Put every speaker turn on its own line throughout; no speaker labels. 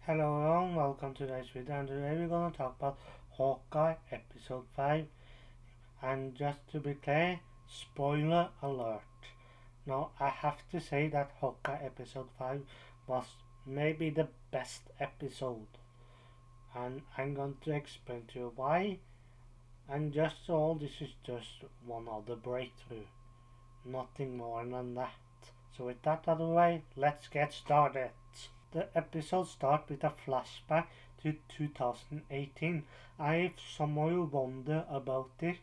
Hello and welcome to today's video, and today we're going to talk about Hawkeye episode 5. And just to be clear, spoiler alert. Now I have to say that Hawkeye episode 5 was maybe the best episode, and I'm going to explain to you why. And just all, this is just one other breakthrough, nothing more than that. So with that out of the way, let's get started. The episode starts with a flashback to 2018. I somehow wonder about this.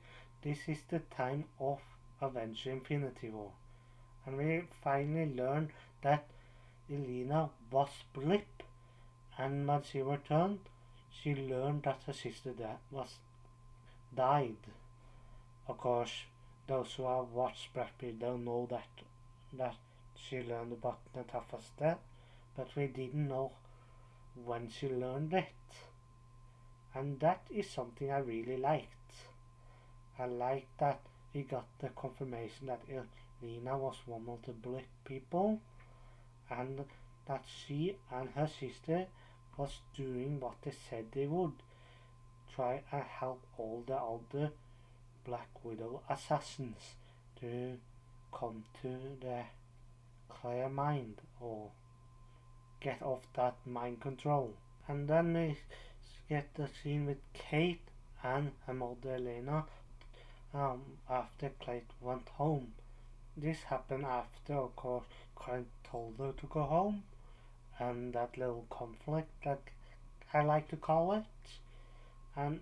This is the time of Avenger Infinity War. And we finally learn that Elena was Blip. And when she returned, she learned that her sister was died. Of course, those who have watched Black Widow know that she learned about Natasha's death, but we didn't know when she learned it. And that is something I really liked. I liked that we got the confirmation that Elena was one of the Blip people, and that she and her sister was doing what they said they would, try and help all the other Black Widow assassins to come to the clear mind, or get off that mind control. And then we get the scene with Kate and her mother Elena after Kate went home. This happened after, of course, Kate told her to go home, and that little conflict that I like to call it. And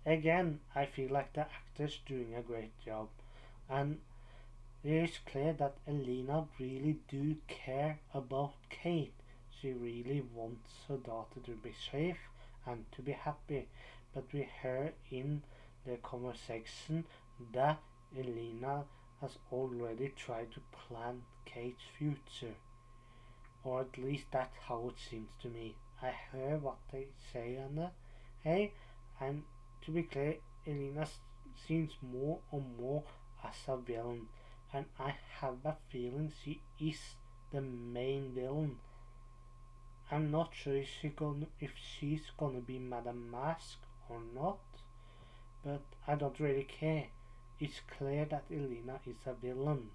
again, I feel like the actor's doing a great job, and it is clear that Elena really do care about Kate. She really wants her daughter to be safe and to be happy. But we hear in the conversation that Elena has already tried to plan Kate's future. Or at least that's how it seems to me. I hear what they say on the hey, and to be clear, Elena seems more and more as a villain, and I have a feeling she is the main villain. I'm not sure if she's gonna be Madame Mask or not, but I don't really care. It's clear that Elena is a villain,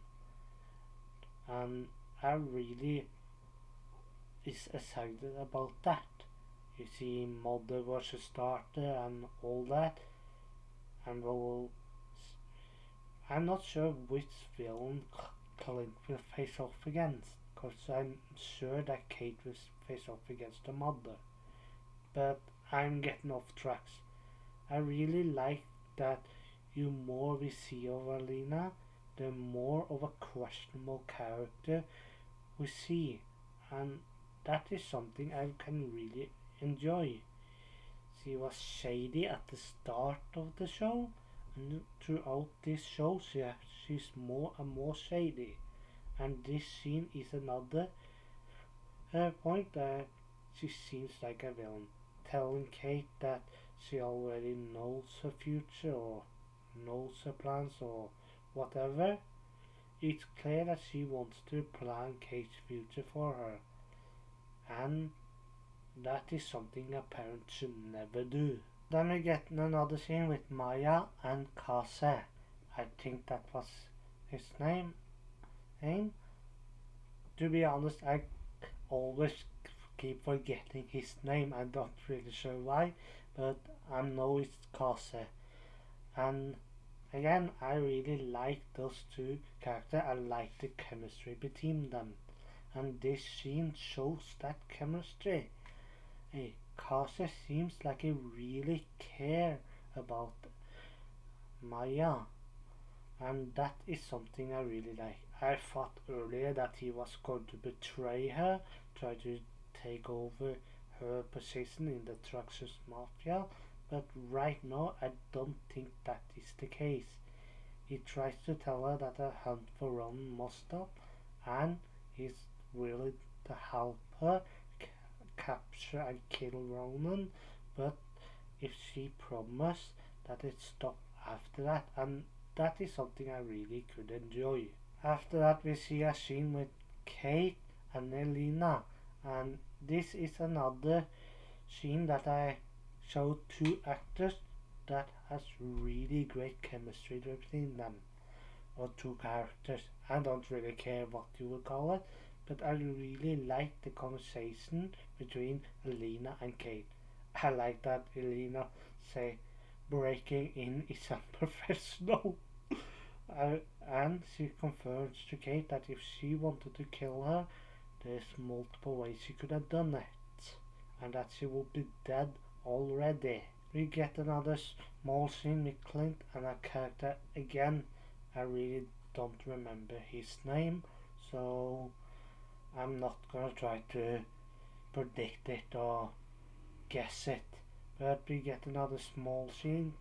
and I really is excited about that. You see, Mother versus Starter and all that, and I'm not sure which villain Clint will face off against, because I'm sure that Kate will face off against the Mother. But I'm getting off tracks. I really like that the more we see of Alina, the more of a questionable character we see, and that is something I can really enjoy. She was shady at the start of the show, and throughout this show she's more and more shady. And this scene is another point that she seems like a villain, telling Kate that she already knows her future or knows her plans or whatever. It's clear that she wants to plan Kate's future for her, and that is something a parent should never do. Then we get another scene with Maya and Kase. I think that was his name. To be honest, I always keep forgetting his name. I'm not really sure why, but I know it's Kase. And again, I really like those two characters. I like the chemistry between them, and this scene shows that chemistry. Hey, Kase seems like he really care about Maya, and that is something I really like. I thought earlier that he was going to betray her, try to take over her position in the Traxxas Mafia, but right now I don't think that is the case. He tries to tell her that her hunt for Ron must stop, and he's willing to help her capture and kill Ronan, but if she promised that it stopped after that, and that is something I really could enjoy. After that we see a scene with Kate and Elena, And this is another scene that I showed two actors that has really great chemistry between them, or two characters. I don't really care what you would call it, but I really like the conversation between Elena and Kate. I like that Elena say breaking in is unprofessional. And she confirms to Kate that if she wanted to kill her, there's multiple ways she could have done it, and that she would be dead already. We get another small scene with Clint and a character again. I really don't remember his name, so I'm not gonna try to predict it or guess it. But we get another small scene.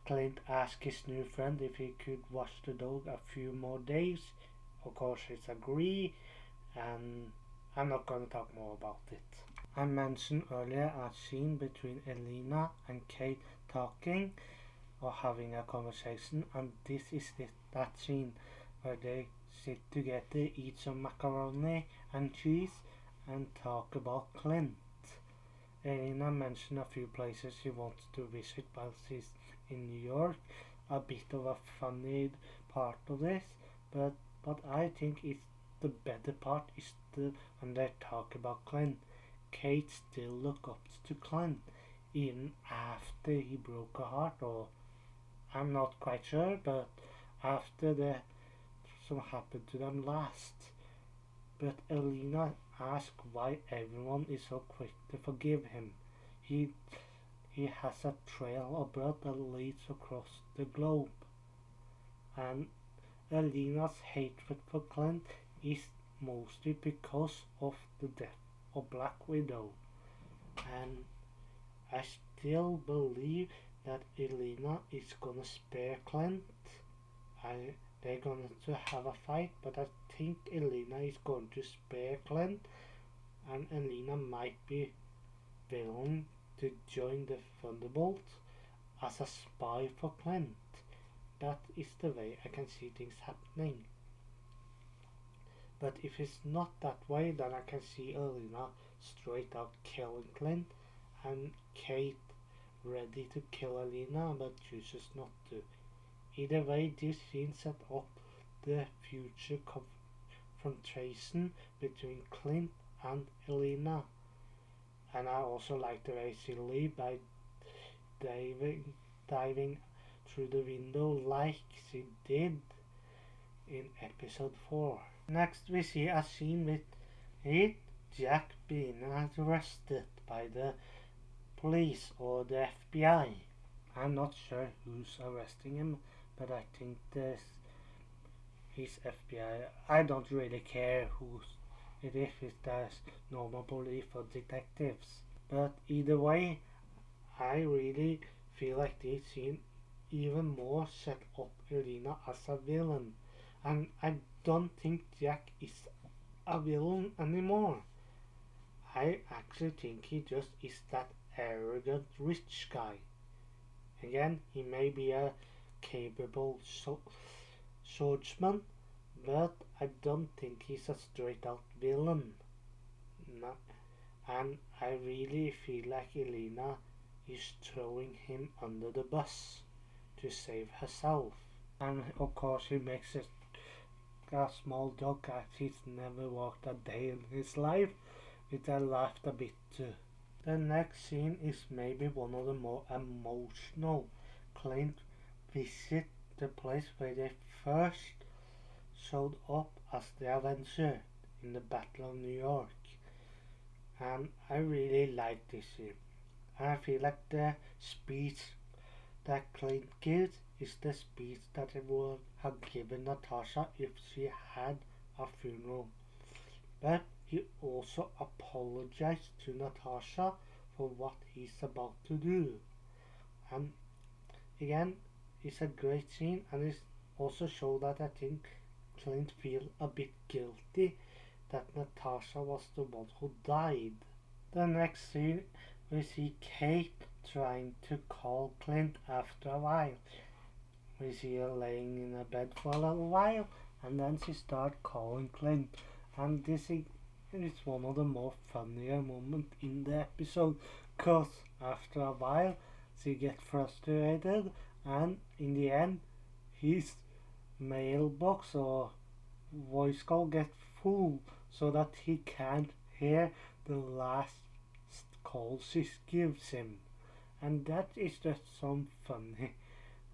Clint asks his new friend if he could watch the dog a few more days. Of course, he's agree, and I'm not gonna talk more about it. I mentioned earlier a scene between Elena and Kate talking or having a conversation, and this is that scene where they sit together, eat some macaroni and cheese, and talk about Clint. Elena mentioned a few places she wants to visit while she's in New York. A bit of a funny part of this, but I think it's the better part is the when they talk about Clint. Kate still looks up to Clint even after he broke her heart, or I'm not quite sure, but after some happened to them last. But Elena asks why everyone is so quick to forgive him. He has a trail of blood that leads across the globe. And Elena's hatred for Clint is mostly because of the death of Black Widow. And I still believe that Elena is gonna spare Clint. They're going to have a fight, but I think Elena is going to spare Clint, and Elena might be willing to join the Thunderbolts as a spy for Clint. That is the way I can see things happening. But if it's not that way, then I can see Elena straight out killing Clint, and Kate ready to kill Elena but chooses not to. Either way, this scene set up the future confrontation between Clint and Elena. And I also like the way she leaves by diving through the window like she did in episode 4. Next we see a scene with Jack being arrested by the police or the FBI. I'm not sure who's arresting him, but I think he's FBI. I don't really care who's it is, if there's normal police or detectives. But either way, I really feel like this scene even more set up Elena as a villain. And I don't think Jack is a villain anymore. I actually think he just is that arrogant rich guy. Again, he may be a capable swordsman, but I don't think he's a straight out villain. No. And I really feel like Elena is throwing him under the bus to save herself. And of course he makes it a small joke that he's never walked a day in his life, which I laughed a bit too. The next scene is maybe one of the more emotional. Clint visit the place where they first showed up as the Avenger in the Battle of New York. And I really like this scene. And I feel like the speech that Clint gives is the speech that he would have given Natasha if she had a funeral. But he also apologized to Natasha for what he's about to do. And again, it's a great scene, and it also shows that I think Clint feels a bit guilty that Natasha was the one who died. The next scene, we see Kate trying to call Clint after a while. We see her laying in a bed for a little while, and then she starts calling Clint. And this it's one of the more funnier moments in the episode, cause after a while she gets frustrated, and in the end his mailbox or voice call gets full so that he can't hear the last call she gives him. And that is just some funny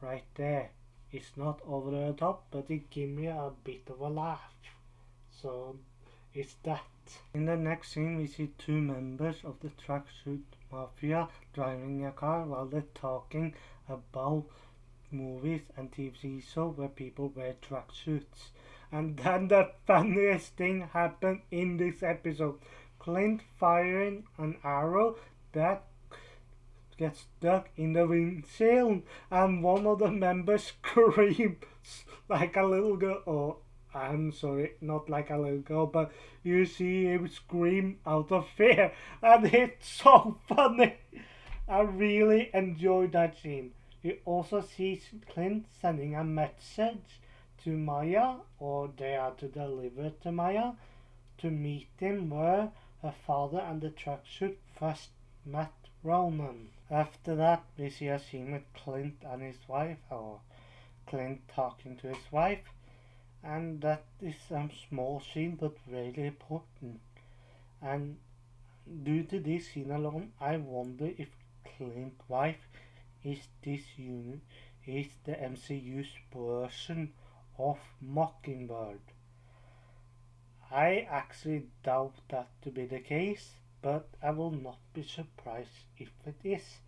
right there. It's not over the top, but it gives me a bit of a laugh. So it's that. In the next scene, we see two members of the tracksuit mafia driving a car while they're talking about movies and TV shows where people wear tracksuits. And then the funniest thing happened in this episode. Clint firing an arrow that gets stuck in the windshield, and one of the members screams like a little girl. Oh, I'm sorry, not like a little girl, but you see him scream out of fear, and it's so funny. I really enjoyed that scene. You also see Clint sending a message to Maya, or they are to deliver to Maya, to meet him where her father and the tracksuit first met Ronan. After that, we see a scene with Clint and his wife, or Clint talking to his wife, and that is a small scene but really important. And due to this scene alone, I wonder if Clint's wife is is the MCU's version of Mockingbird. I actually doubt that to be the case, but I will not be surprised if it is.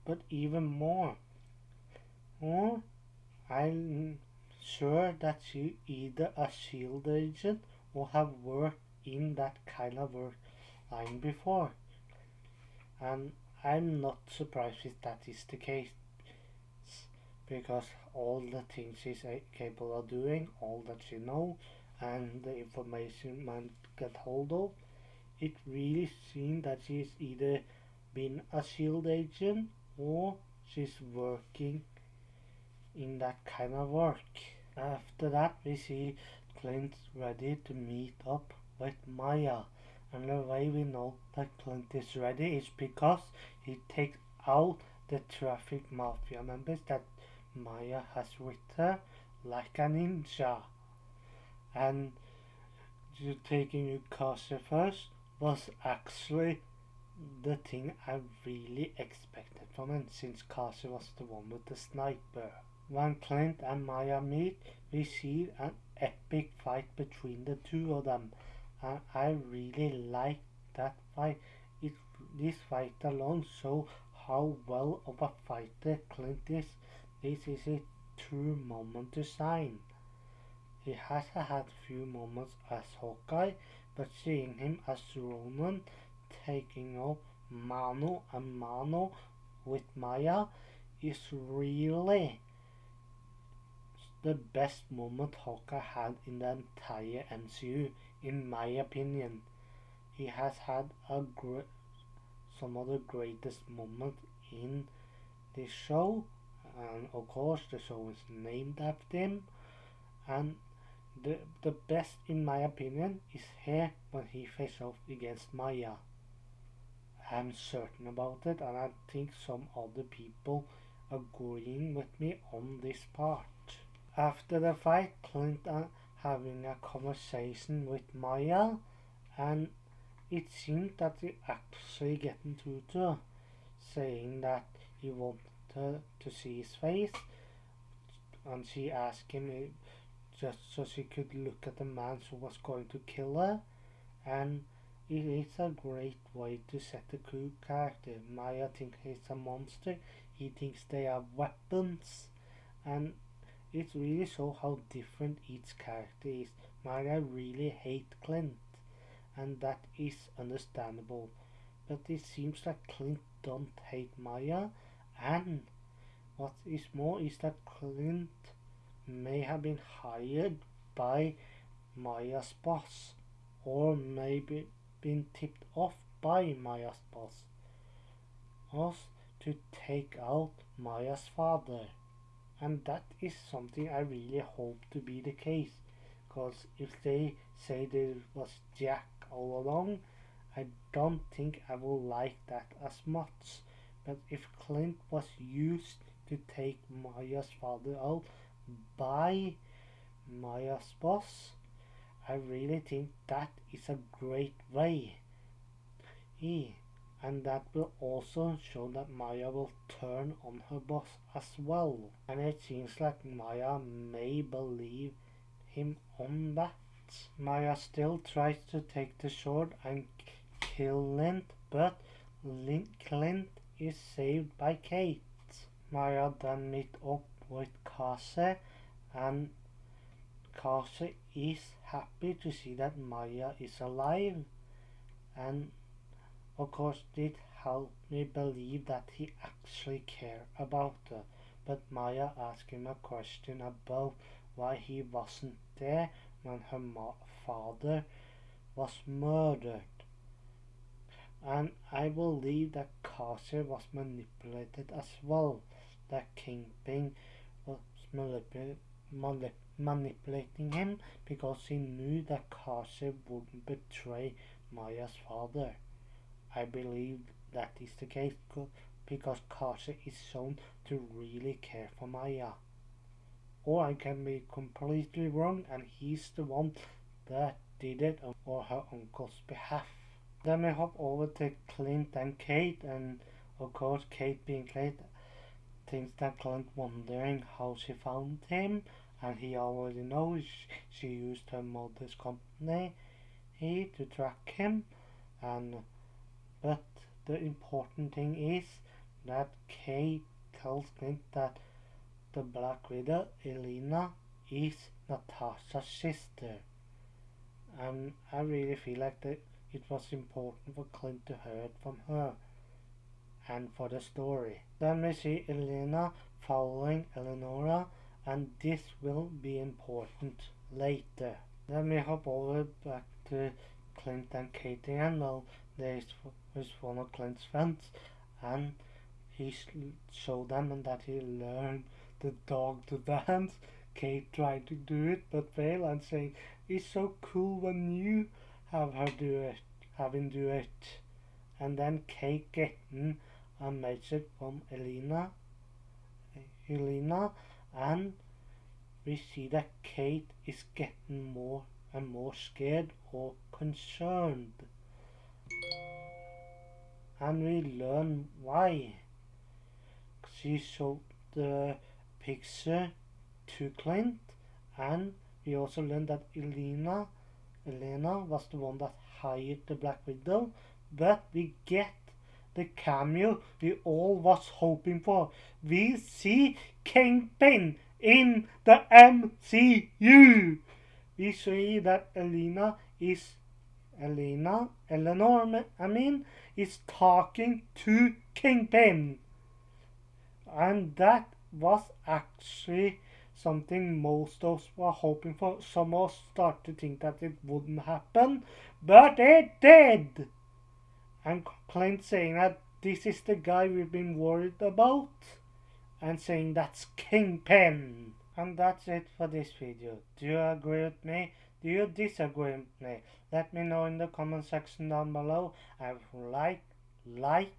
But even more, or I'm sure that she either a shield agent or have worked in that kind of work line before. And I'm not surprised if that is the case, because all the things she's capable of doing, all that she knows, and the information man get hold of, it really seems that she's either been a shield agent or she's working in that kind of work. After that, we see Clint ready to meet up with Maya, and the way we know that Clint is ready is because he takes out the traffic mafia members that Maya has with her like a ninja. And taking you Casa first was actually the thing I really expected from him, since Casa was the one with the sniper. When Clint and Maya meet, we see an epic fight between the two of them, and I really like that fight. This fight alone shows how well of a fighter Clint is. This is a true moment to shine. He has had few moments as Hawkeye, but seeing him as Ronan taking up mano a mano with Maya is really the best moment Hawkeye had in the entire MCU, in my opinion. He has had some of the greatest moments in this show, and of course the show is named after him. And the best, in my opinion, is here when he faces off against Maya. I'm certain about it, and I think some other people agreeing with me on this part. After the fight, Clint having a conversation with Maya, and it seems that he actually getting through to her, saying that he wanted her to see his face, and she asked him just so she could look at the man who was going to kill her. And it is a great way to set the cool character. Maya thinks he's a monster, he thinks they are weapons, and it really shows how different each character is. Maya really hates Clint, and that is understandable, but it seems that Clint don't hate Maya, and what is more is that Clint may have been hired by Maya's boss, or maybe been tipped off by Maya's boss to take out Maya's father. And that is something I really hope to be the case, because if they say there was Jack all along. I don't think I will like that as much. But if Clint was used to take Maya's father out by Maya's boss, I really think that is a great way. And that will also show that Maya will turn on her boss as well. And it seems like Maya may believe him on that. Maya still tries to take the sword and kill Clint, but Clint is saved by Kate. Maya then meets up with Kase, and Kase is happy to see that Maya is alive, and of course it helped me believe that he actually cared about her. But Maya asked him a question about why he wasn't there when her father was murdered. And I believe that Kase was manipulated as well. That Kingpin was manipulating him because he knew that Kase wouldn't betray Maya's father. I believe that is the case because Kase is shown to really care for Maya. Or I can be completely wrong and he's the one that did it on her uncle's behalf. Then we hop over to Clint and Kate, and of course Kate being Kate thinks that Clint wondering how she found him, and he already knows she used her mother's company to track him. But the important thing is that Kate tells Clint that the Black Widow, Elena, is Natasha's sister. And I really feel like it was important for Clint to hear it from her and for the story. Then we see Elena following Eleonora, and this will be important later. Then we hop over back to Clint and Kate again. Well, there's one of Clint's friends, and he showed them that he learned the dog to dance. Kate tried to do it but failed, and saying it's so cool when you have him do it. And then Kate getting a message from Elena, and we see that Kate is getting more and more scared or concerned. And we learn why. She showed the picture to Clint, and we also learned that Elena was the one that hired the Black Widow, but we get the cameo we all was hoping for. We see Kingpin in the MCU. We see that Eleanor is talking to Kingpin. And that was actually something most of us were hoping for. Some of us started to think that it wouldn't happen, but it did. And Clint saying that this is the guy we've been worried about, and saying that's Kingpin. And that's it for this video. Do you agree with me? Do you disagree with me? Let me know in the comment section down below. I would like,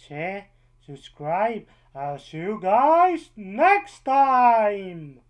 share, subscribe. I'll see you guys next time.